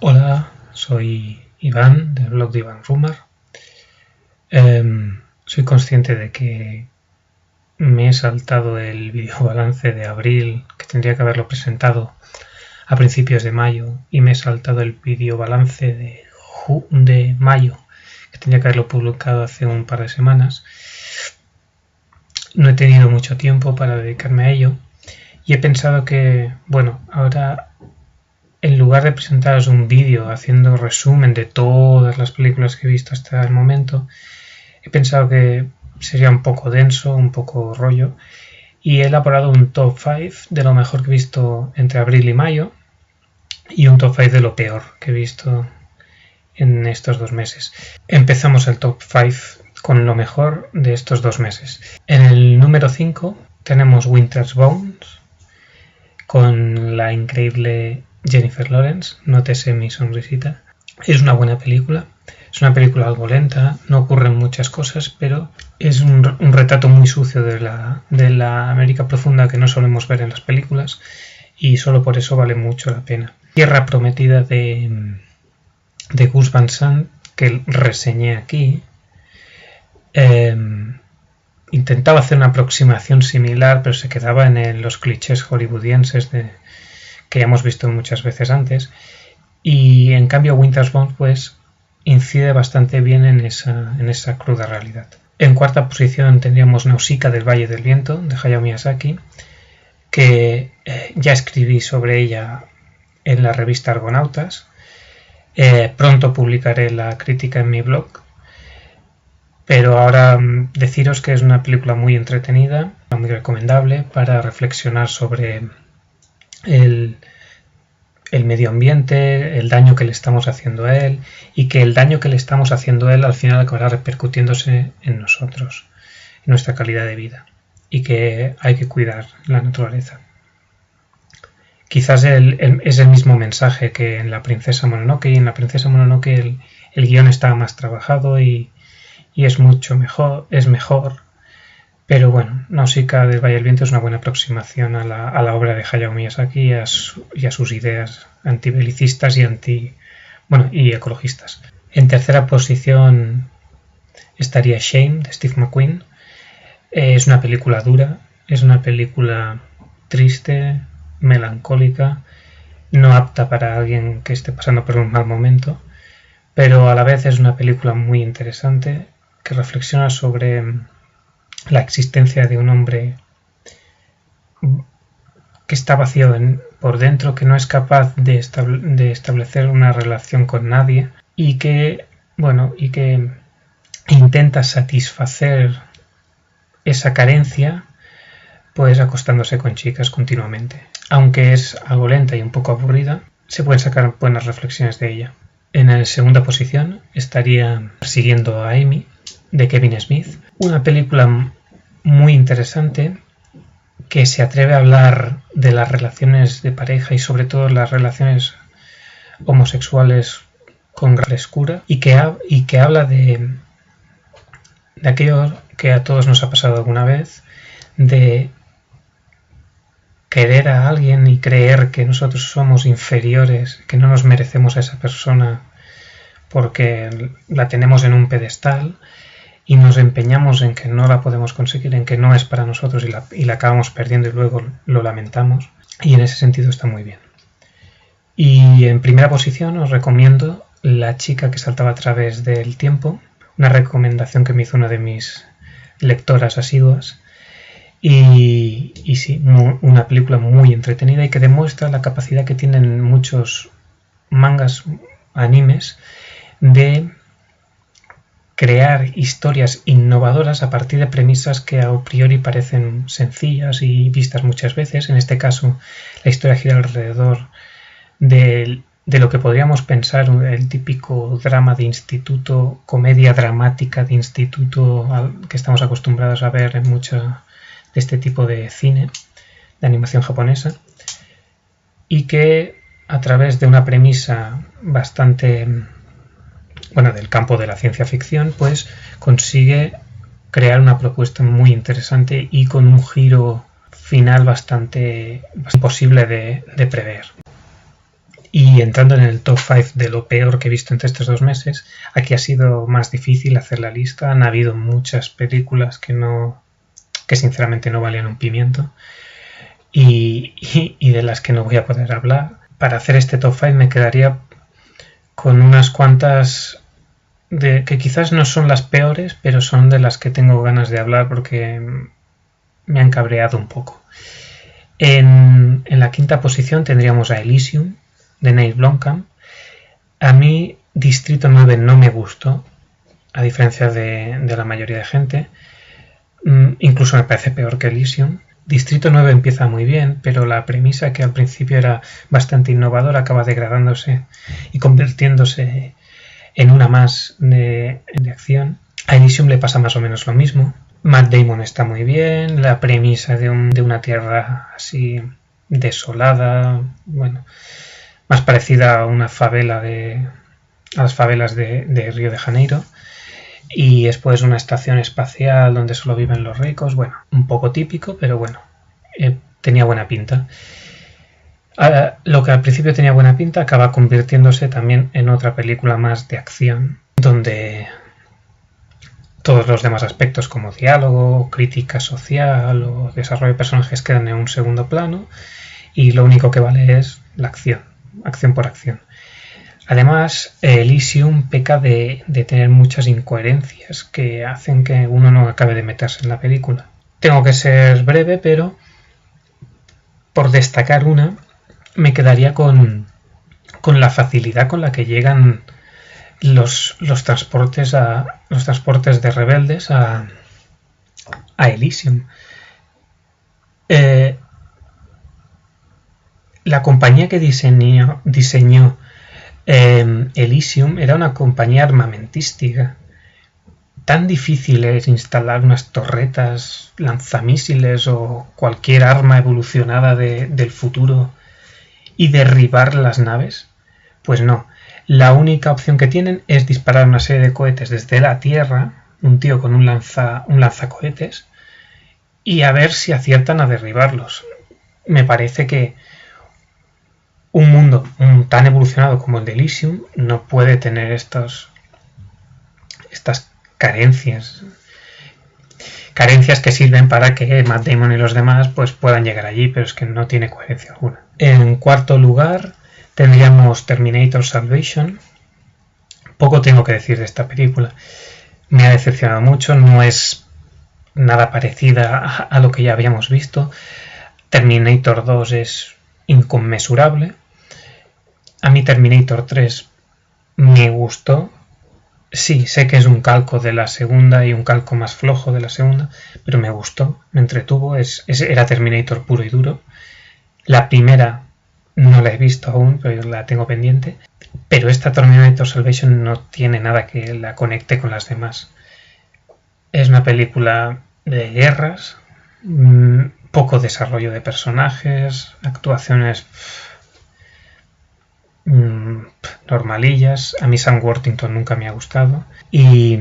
Hola, soy Iván del blog de Iván Rumar. Soy consciente de que me he saltado el video balance de abril, que tendría que haberlo presentado a principios de mayo, y me he saltado el video balance de mayo, que tendría que haberlo publicado hace un par de semanas. No he tenido mucho tiempo para dedicarme a ello y he pensado que, bueno, ahora en lugar de presentaros un vídeo haciendo resumen de todas las películas que he visto hasta el momento, he pensado que sería un poco denso, un poco rollo, y he elaborado un top 5 de lo mejor que he visto entre abril y mayo y un top 5 de lo peor que he visto en estos 2 meses. Empezamos el top 5 con lo mejor de estos 2 meses. En el número 5 tenemos Winter's Bones, con la increíble Jennifer Lawrence. Nótese mi sonrisita. Es una buena película. Es una película algo lenta, no ocurren muchas cosas, pero es un retrato muy sucio de la América profunda que no solemos ver en las películas, y solo por eso vale mucho la pena. Tierra Prometida de Gus Van Sant, que reseñé aquí, intentaba hacer una aproximación similar, pero se quedaba en los clichés hollywoodienses que ya hemos visto muchas veces antes, y en cambio Winter's Bones pues incide bastante bien en esa cruda realidad. En cuarta posición tendríamos Nausicaa del Valle del Viento, de Hayao Miyazaki, que ya escribí sobre ella en la revista Argonautas. Pronto publicaré la crítica en mi blog, pero ahora deciros que es una película muy entretenida, muy recomendable para reflexionar sobre el medio ambiente, el daño que le estamos haciendo a él, y que el daño que le estamos haciendo a él al final acabará repercutiéndose en nosotros, en nuestra calidad de vida, y que hay que cuidar la naturaleza. Quizás es el mismo mensaje que en La Princesa Mononoke, y en La Princesa Mononoke el guión está más trabajado y es mucho mejor, pero bueno, Nausicaa del Valle del Viento es una buena aproximación a la obra de Hayao Miyazaki y a sus ideas antibelicistas y ecologistas. En tercera posición estaría Shame, de Steve McQueen. Es una película dura, es una película triste, melancólica, no apta para alguien que esté pasando por un mal momento, pero a la vez es una película muy interesante que reflexiona sobre la existencia de un hombre que está vacío por dentro, que no es capaz de establecer una relación con nadie y que intenta satisfacer esa carencia pues acostándose con chicas continuamente. Aunque es algo lenta y un poco aburrida, se pueden sacar buenas reflexiones de ella. En la segunda posición estaría Persiguiendo a Amy, de Kevin Smith, una película muy interesante que se atreve a hablar de las relaciones de pareja y sobre todo las relaciones homosexuales con gran frescura, y que habla de aquello que a todos nos ha pasado alguna vez, de querer a alguien y creer que nosotros somos inferiores, que no nos merecemos a esa persona porque la tenemos en un pedestal y nos empeñamos en que no la podemos conseguir, en que no es para nosotros y la acabamos perdiendo y luego lo lamentamos, y en ese sentido está muy bien. Y en primera posición os recomiendo La chica que saltaba a través del tiempo, una recomendación que me hizo una de mis lectoras asiduas, y sí, una película muy entretenida y que demuestra la capacidad que tienen muchos mangas, animes, de crear historias innovadoras a partir de premisas que a priori parecen sencillas y vistas muchas veces. En este caso, la historia gira alrededor de lo que podríamos pensar el típico drama de instituto, comedia dramática de instituto que estamos acostumbrados a ver en mucho de este tipo de cine, de animación japonesa, y que a través de una premisa bastante del campo de la ciencia ficción, pues consigue crear una propuesta muy interesante y con un giro final bastante imposible de prever. Y entrando en el top 5 de lo peor que he visto entre estos 2 meses, aquí ha sido más difícil hacer la lista. Han habido muchas películas que sinceramente no valían un pimiento y de las que no voy a poder hablar. Para hacer este top 5 me quedaría con unas cuantas que quizás no son las peores, pero son de las que tengo ganas de hablar porque me han cabreado un poco. En la quinta posición tendríamos a Elysium, de Neil Blomkamp. A mí Distrito 9 no me gustó, a diferencia de la mayoría de gente. Incluso me parece peor que Elysium. Distrito 9 empieza muy bien, pero la premisa, que al principio era bastante innovadora, acaba degradándose y convirtiéndose en una más de acción. A Elysium le pasa más o menos lo mismo. Matt Damon está muy bien, la premisa de una tierra así desolada, bueno, más parecida a una favela a las favelas de Río de Janeiro, y después una estación espacial donde solo viven los ricos. Bueno, un poco típico, pero bueno, tenía buena pinta. Lo que al principio tenía buena pinta acaba convirtiéndose también en otra película más de acción, donde todos los demás aspectos como diálogo, crítica social o desarrollo de personajes quedan en un segundo plano y lo único que vale es la acción por acción. Además, Elysium peca de tener muchas incoherencias que hacen que uno no acabe de meterse en la película. Tengo que ser breve, pero por destacar una, me quedaría con la facilidad con la que llegan los transportes de rebeldes a Elysium. La compañía que diseñó Elysium era una compañía armamentística. Tan difícil es instalar unas torretas, lanzamísiles o cualquier arma evolucionada del futuro y derribar las naves. Pues no. La única opción que tienen es disparar una serie de cohetes desde la Tierra, un tío con un lanzacohetes, y a ver si aciertan a derribarlos. Me parece que un mundo tan evolucionado como el de Elysium no puede tener estas carencias que sirven para que Matt Damon y los demás pues puedan llegar allí, pero es que no tiene coherencia alguna. En cuarto lugar tendríamos Terminator Salvation. Poco tengo que decir de esta película. Me ha decepcionado mucho, no es nada parecida a lo que ya habíamos visto. Terminator 2 es inconmensurable. A mí Terminator 3 me gustó. Sí, sé que es un calco de la segunda y un calco más flojo de la segunda, pero me gustó, me entretuvo. Era Terminator puro y duro. La primera no la he visto aún, pero la tengo pendiente. Pero esta Terminator Salvation no tiene nada que la conecte con las demás. Es una película de guerras, poco desarrollo de personajes, actuaciones normalillas. A mí Sam Worthington nunca me ha gustado y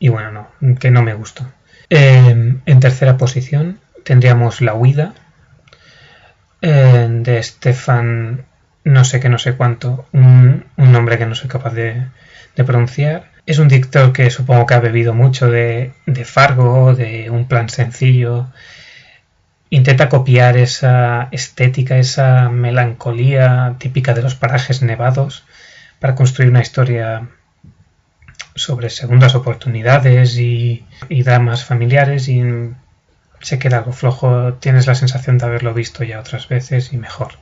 bueno, que no me gustó. En tercera posición tendríamos La Huida, de Stefan no sé qué no sé cuánto, un nombre que no soy capaz de pronunciar. Es un director que supongo que ha bebido mucho de Fargo, de Un plan sencillo. Intenta copiar esa estética, esa melancolía típica de los parajes nevados para construir una historia sobre segundas oportunidades y dramas familiares, y se queda algo flojo. Tienes la sensación de haberlo visto ya otras veces y mejor.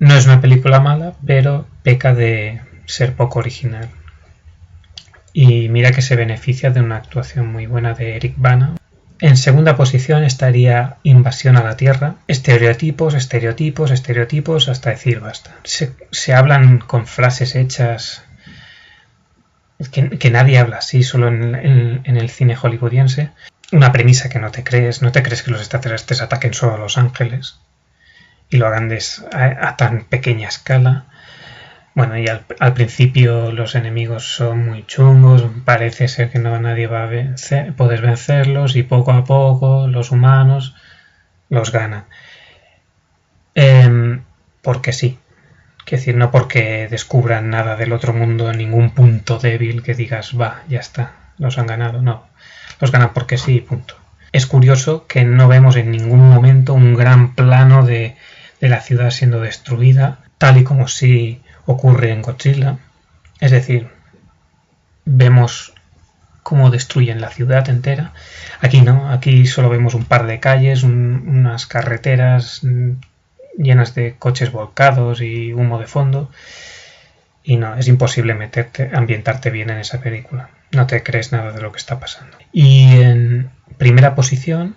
No es una película mala, pero peca de ser poco original. Y mira que se beneficia de una actuación muy buena de Eric Bana. En segunda posición estaría Invasión a la Tierra. Estereotipos, hasta decir basta. Se hablan con frases hechas que nadie habla así, solo en el cine hollywoodiense. Una premisa que no te crees que los extraterrestres ataquen solo a Los Ángeles y lo hagan a tan pequeña escala. Bueno, y al principio los enemigos son muy chungos, parece ser que nadie va a poder vencerlos, y poco a poco los humanos los ganan. porque sí. Quiero decir, no porque descubran nada del otro mundo, ningún punto débil que digas, va, ya está, los han ganado. No, los ganan porque sí, punto. Es curioso que no vemos en ningún momento un gran plano de la ciudad siendo destruida, tal y como sí ocurre en Godzilla. Es decir, vemos cómo destruyen la ciudad entera. Aquí no, aquí solo vemos un par de calles, unas carreteras llenas de coches volcados y humo de fondo. Y no, es imposible ambientarte bien en esa película. No te crees nada de lo que está pasando. Y en primera posición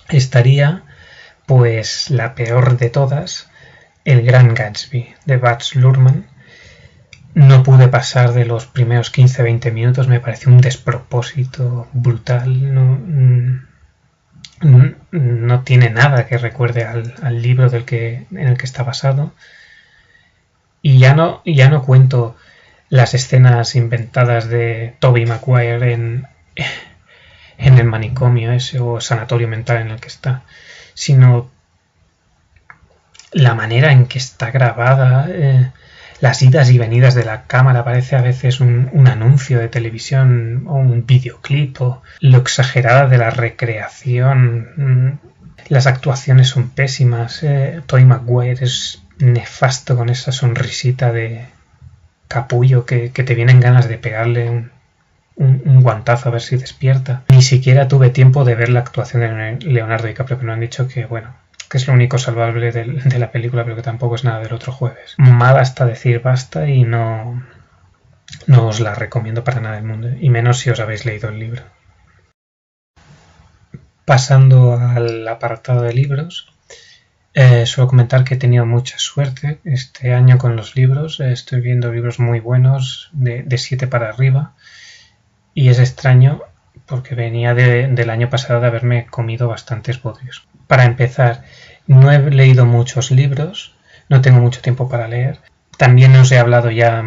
estaría, pues, la peor de todas, El Gran Gatsby, de Baz Luhrmann. No pude pasar de los primeros 15-20 minutos, me pareció un despropósito brutal. No tiene nada que recuerde al libro en el que está basado. Y ya no cuento las escenas inventadas de Tobey Maguire en el manicomio ese o sanatorio mental en el que está, sino la manera en que está grabada, las idas y venidas de la cámara, parece a veces un anuncio de televisión o un videoclip, o lo exagerada de la recreación. Las actuaciones son pésimas. Tobey Maguire es nefasto con esa sonrisita de capullo que te vienen ganas de pegarle un guantazo a ver si despierta. Ni siquiera tuve tiempo de ver la actuación de Leonardo DiCaprio, que me han dicho que, bueno, que es lo único salvable de la película, pero que tampoco es nada del otro jueves. Mal hasta decir basta y no os la recomiendo para nada del mundo, y menos si os habéis leído el libro. Pasando al apartado de libros, suelo comentar que he tenido mucha suerte este año con los libros. Estoy viendo libros muy buenos, de 7 para arriba, y es extraño porque venía del año pasado de haberme comido bastantes bodrios. Para empezar, no he leído muchos libros, no tengo mucho tiempo para leer. También os he hablado ya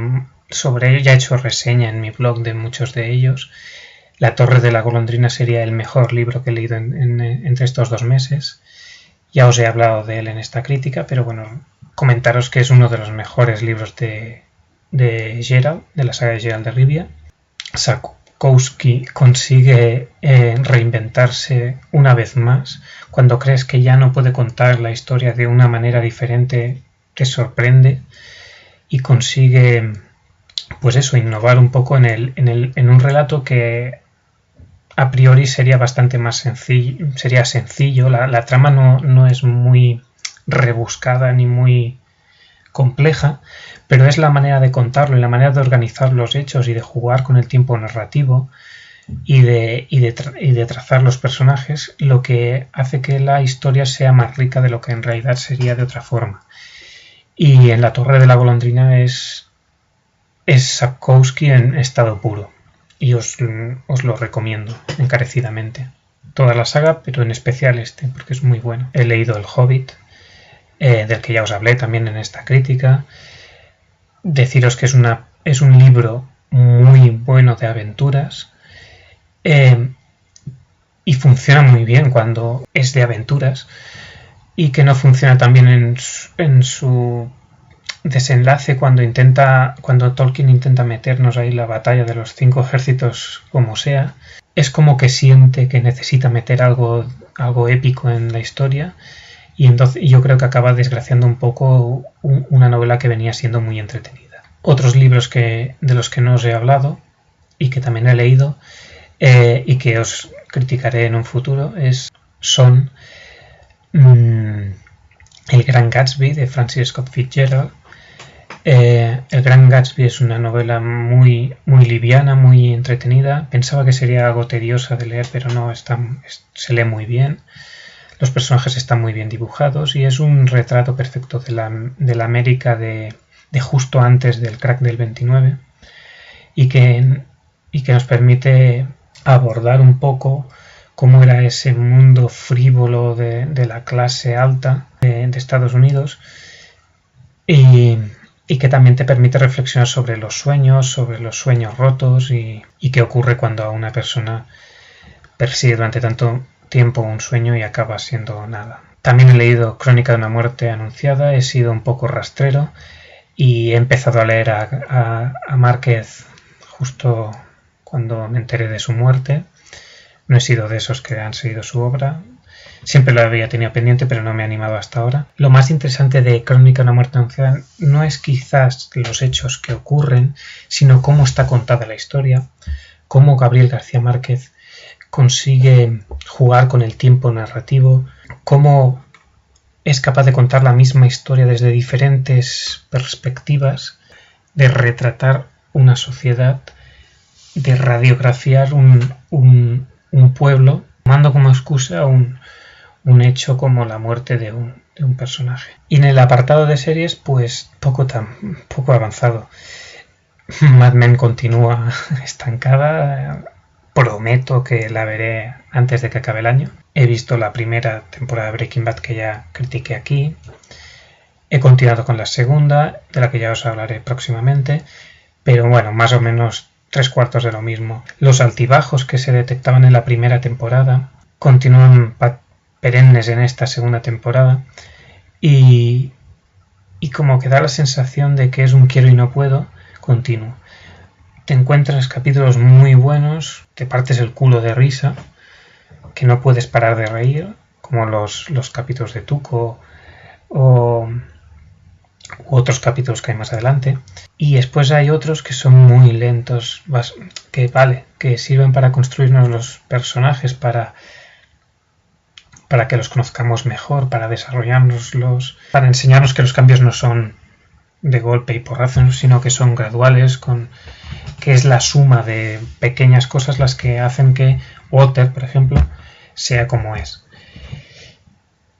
sobre ello, ya he hecho reseña en mi blog de muchos de ellos. La Torre de la Golondrina sería el mejor libro que he leído entre estos 2 meses. Ya os he hablado de él en esta crítica, pero bueno, comentaros que es uno de los mejores libros de Geralt, de la saga de Geralt de Rivia. Sapkowski consigue reinventarse una vez más. Cuando crees que ya no puede contar la historia de una manera diferente, te sorprende y consigue, pues eso, innovar un poco en un relato que a priori sería bastante más sencillo. Sería sencillo, la trama no es muy rebuscada ni muy compleja, pero es la manera de contarlo y la manera de organizar los hechos y de jugar con el tiempo narrativo y de trazar los personajes lo que hace que la historia sea más rica de lo que en realidad sería de otra forma. Y en La Torre de la Golondrina es Sapkowski en estado puro, y os lo recomiendo encarecidamente. Toda la saga, pero en especial este, porque es muy bueno. He leído El Hobbit, del que ya os hablé también en esta crítica. Deciros que es un libro muy bueno de aventuras, y funciona muy bien cuando es de aventuras, y que no funciona tan bien en su desenlace cuando Tolkien intenta meternos ahí la batalla de los 5 ejércitos como sea. Es como que siente que necesita meter algo épico en la historia, y entonces yo creo que acaba desgraciando un poco una novela que venía siendo muy entretenida. Otros libros de los que no os he hablado y que también he leído y que os criticaré en un futuro son El Gran Gatsby, de Francis Scott Fitzgerald. El Gran Gatsby es una novela muy, muy liviana, muy entretenida. Pensaba que sería algo tediosa de leer, pero no, se lee muy bien. Los personajes están muy bien dibujados y es un retrato perfecto de la América de justo antes del crack del 29, y que nos permite abordar un poco cómo era ese mundo frívolo de la clase alta de Estados Unidos, y que también te permite reflexionar sobre los sueños rotos y qué ocurre cuando a una persona persigue durante tanto tiempo un sueño y acaba siendo nada. También he leído Crónica de una muerte anunciada, he sido un poco rastrero y he empezado a leer a Márquez justo cuando me enteré de su muerte. No he sido de esos que han seguido su obra. Siempre lo había tenido pendiente, pero no me he animado hasta ahora. Lo más interesante de Crónica de una muerte anunciada no es quizás los hechos que ocurren, sino cómo está contada la historia, cómo Gabriel García Márquez consigue jugar con el tiempo narrativo, cómo es capaz de contar la misma historia desde diferentes perspectivas, de retratar una sociedad, de radiografiar un pueblo, tomando como excusa un hecho como la muerte de un personaje. Y en el apartado de series, pues poco avanzado. Mad Men continúa estancada. Prometo que la veré antes de que acabe el año. He visto la primera temporada de Breaking Bad que ya critiqué aquí. He continuado con la segunda, de la que ya os hablaré próximamente. Pero bueno, más o menos 3/4 de lo mismo. Los altibajos que se detectaban en la primera temporada continúan perennes en esta segunda temporada. Y como que da la sensación de que es un quiero y no puedo continuo. Te encuentras capítulos muy buenos, te partes el culo de risa, que no puedes parar de reír, como los capítulos de Tuco u otros capítulos que hay más adelante. Y después hay otros que son muy lentos, que sirven para construirnos los personajes, para que los conozcamos mejor, para desarrollarnoslos, para enseñarnos que los cambios no son de golpe y porrazo, sino que son graduales, que es la suma de pequeñas cosas las que hacen que Walter, por ejemplo, sea como es.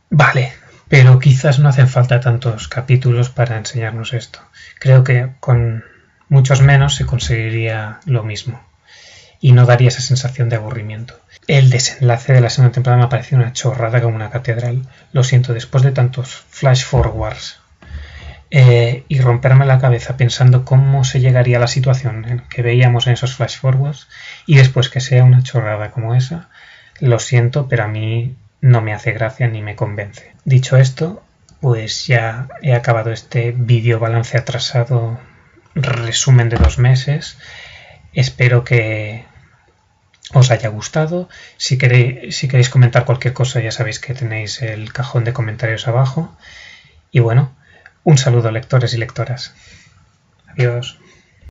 Vale, pero quizás no hacen falta tantos capítulos para enseñarnos esto. Creo que con muchos menos se conseguiría lo mismo y no daría esa sensación de aburrimiento. El desenlace de la segunda temporada me ha parecido una chorrada como una catedral. Lo siento, después de tantos flash forwards y romperme la cabeza pensando cómo se llegaría a la situación que veíamos en esos flash forwards y después que sea una chorrada como esa, lo siento, pero a mí no me hace gracia ni me convence. Dicho esto, pues ya he acabado este vídeo balance atrasado, resumen de 2 meses. Espero que os haya gustado. Si queréis comentar cualquier cosa, ya sabéis que tenéis el cajón de comentarios abajo. Y bueno, un saludo lectores y lectoras. Adiós.